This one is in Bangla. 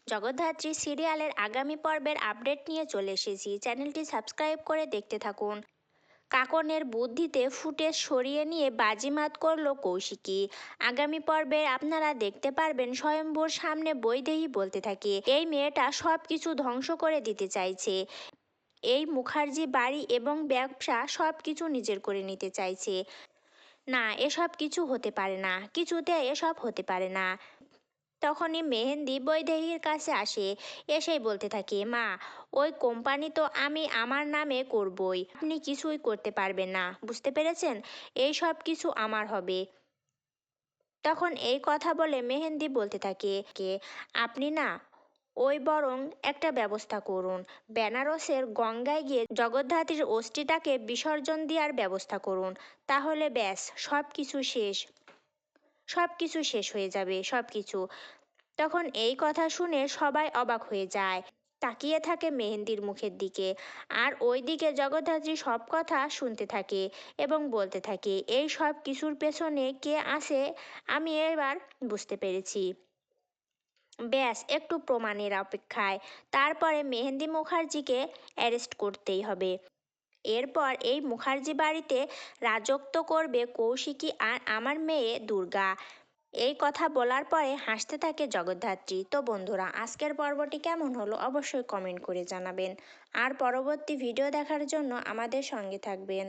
জগদ্ধাত্রী সিরিয়ালের আগামী পর্বের আপডেট নিয়ে চলে এসেছি। চ্যানেলটি সাবস্ক্রাইব করে দেখতে থাকুন। কাকনের বুদ্ধিতে ফুটেজ সরিয়ে নিয়ে বাজিমাত করল কৌশিকী। আগামী পর্বে আপনারা দেখতে পারবেন স্বয়ম্ভুর সামনে বৈদেহী বলতে থাকে, এই মেয়েটা সব কিছু ধ্বংস করে দিতে চাইছে। এই মুখার্জি বাড়ি এবং ব্যবসা সব কিছু নিজের করে নিতে চাইছে। না, এসব কিছু হতে পারে না, কিছুতে এসব হতে পারে না। তখনই মেহেন্দি বৈদেহীর কাছে আসে, এসেই বলতে থাকে, মা, ওই কোম্পানি তো আমি আমার নামে করবই, আপনি কিছুই করতে পারবেন না, বুঝতে পেরেছেন? এই সব কিছু আমার হবে। তখন এই কথা বলে মেহেন্দি বলতে থাকে, আপনি না, ওই বরং একটা ব্যবস্থা করুন, বেনারসের গঙ্গায় গিয়ে জগদ্ধাত্রীর অস্থিটাকে বিসর্জন দেওয়ার ব্যবস্থা করুন, তাহলে ব্যাস সব কিছু শেষ হয়ে যাবে, সব কিছু। তখন এই কথা শুনে সবাই অবাক হয়ে যায়, তাকিয়ে থাকে মেহেন্দির মুখের দিকে। আর ওইদিকে জগদ্ধাত্রী সব কথা শুনতে থাকে এবং বলতে থাকে, এই সব কিছুর পেছনে কে আছে আমি এবার বুঝতে পেরেছি। ব্যাস একটু প্রমাণের অপেক্ষায়, তারপরে মেহেন্দি মুখার্জিকে অ্যারেস্ট করতেই হবে। এরপর এই মুখার্জি বাড়িতে রাজত্ব করবে কৌশিকী আর আমার মেয়ে দুর্গা। এই কথা বলার পরে হাসতে থাকে জগদ্ধাত্রী। তো বন্ধুরা, আজকের পর্বটি কেমন হলো অবশ্যই কমেন্ট করে জানাবেন। আর পরবর্তী ভিডিও দেখার জন্য আমাদের সঙ্গে থাকবেন।